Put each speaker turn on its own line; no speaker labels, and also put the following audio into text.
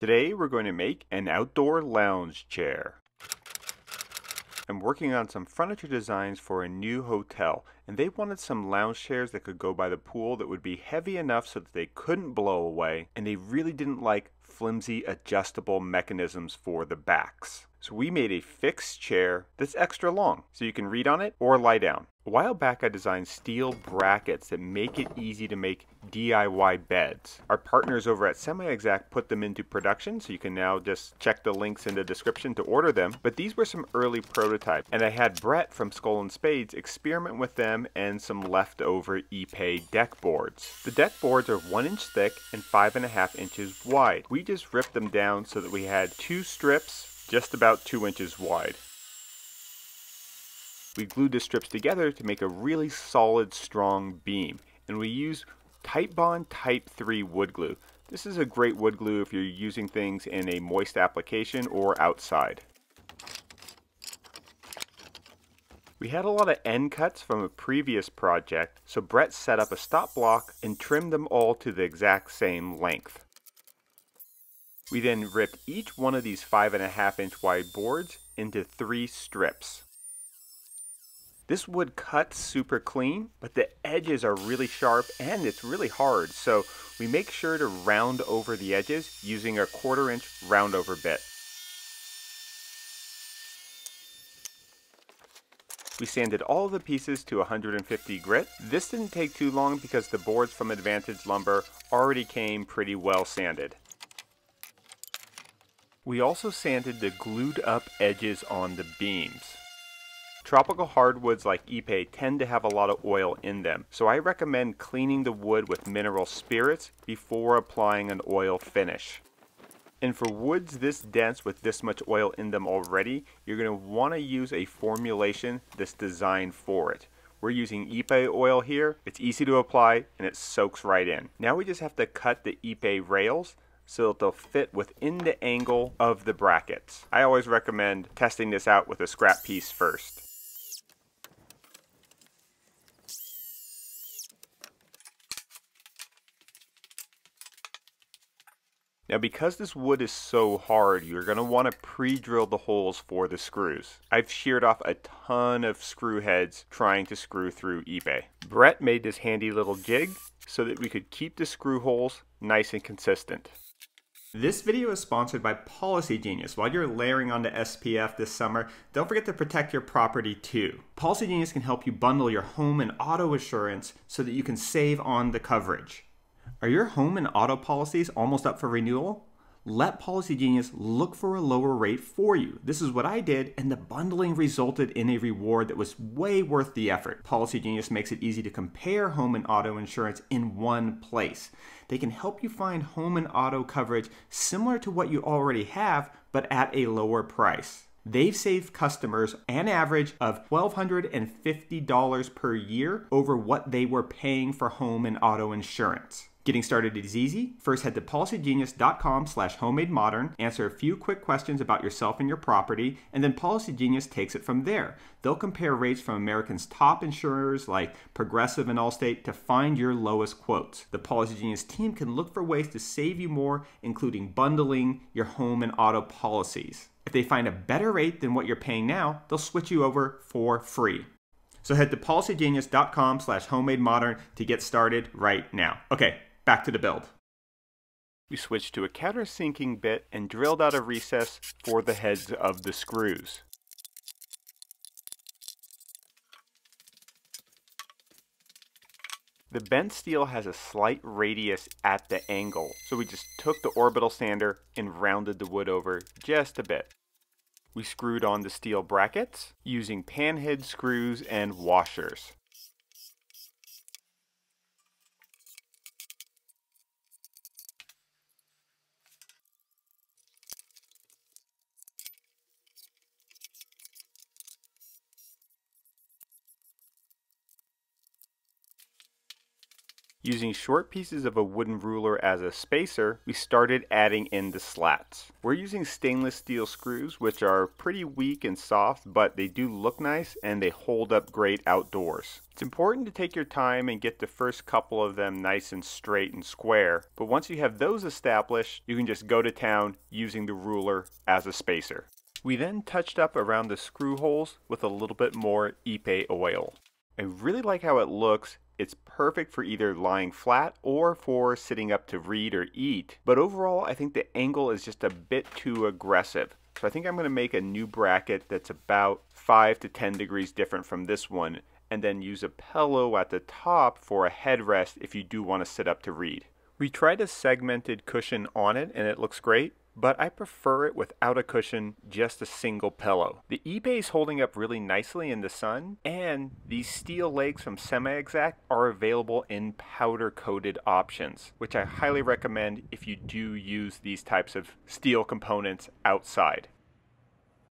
Today we're going to make an outdoor lounge chair. I'm working on some furniture designs for a new hotel, and they wanted some lounge chairs that could go by the pool that would be heavy enough so that they couldn't blow away, and they really didn't like flimsy adjustable mechanisms for the backs. So we made a fixed chair that's extra long, so you can read on it or lie down. A while back I designed steel brackets that make it easy to make DIY beds. Our partners over at Semi-Exact put them into production, so you can now just check the links in the description to order them. But these were some early prototypes, and I had Brett from Skull and Spades experiment with them and some leftover Ipe deck boards. The deck boards are 1 inch thick and 5.5 inches wide. We just ripped them down so that we had 2 strips just about 2 inches wide. We glued the strips together to make a really solid, strong beam, and we use Titebond Type 3 wood glue. This is a great wood glue if you're using things in a moist application or outside. We had a lot of end cuts from a previous project, so Brett set up a stop block and trimmed them all to the exact same length. We then ripped each one of these 5.5 inch wide boards into 3 strips. This wood cuts super clean, but the edges are really sharp and it's really hard, so we make sure to round over the edges using a 1/4 inch round over bit. We sanded all the pieces to 150 grit. This didn't take too long because the boards from Advantage Lumber already came pretty well sanded. We also sanded the glued up edges on the beams. Tropical hardwoods like Ipe tend to have a lot of oil in them, so I recommend cleaning the wood with mineral spirits before applying an oil finish. And for woods this dense with this much oil in them already, you're going to want to use a formulation that's designed for it. We're using Ipe oil here. It's easy to apply and it soaks right in. Now we just have to cut the Ipe rails so that they'll fit within the angle of the brackets. I always recommend testing this out with a scrap piece first. Now because this wood is so hard, you're going to want to pre-drill the holes for the screws. I've sheared off a ton of screw heads trying to screw through Ipe. Brett made this handy little jig so that we could keep the screw holes nice and consistent. This video is sponsored by Policy Genius. While you're layering onto SPF this summer, don't forget to protect your property too. Policy Genius can help you bundle your home and auto insurance so that you can save on the coverage. Are your home and auto policies almost up for renewal? Let Policy Genius look for a lower rate for you. This is what I did, and the bundling resulted in a reward that was way worth the effort. Policy Genius makes it easy to compare home and auto insurance in one place. They can help you find home and auto coverage similar to what you already have, but at a lower price. They've saved customers an average of $1,250 per year over what they were paying for home and auto insurance. Getting started is easy. First head to policygenius.com/homademodern, answer a few quick questions about yourself and your property, and then Policy Genius takes it from there. They'll compare rates from America's top insurers like Progressive and Allstate to find your lowest quotes. The Policy Genius team can look for ways to save you more, including bundling your home and auto policies. If they find a better rate than what you're paying now, they'll switch you over for free. So head to policygenius.com/homademodern to get started right now. Okay, back to the build. We switched to a countersinking bit and drilled out a recess for the heads of the screws. The bent steel has a slight radius at the angle, so we just took the orbital sander and rounded the wood over just a bit. We screwed on the steel brackets using panhead screws and washers. Using short pieces of a wooden ruler as a spacer, we started adding in the slats. We're using stainless steel screws, which are pretty weak and soft, but they do look nice and they hold up great outdoors. It's important to take your time and get the first couple of them nice and straight and square, but once you have those established, you can just go to town using the ruler as a spacer. We then touched up around the screw holes with a little bit more Ipe oil. I really like how it looks. It's perfect for either lying flat or for sitting up to read or eat, but overall I think the angle is just a bit too aggressive. So I think I'm going to make a new bracket that's about 5 to 10 degrees different from this one, and then use a pillow at the top for a headrest if you do want to sit up to read. We tried a segmented cushion on it and it looks great, but I prefer it without a cushion, just a single pillow. The Ipe is holding up really nicely in the sun, and these steel legs from Semi-Exact are available in powder coated options, which I highly recommend if you do use these types of steel components outside.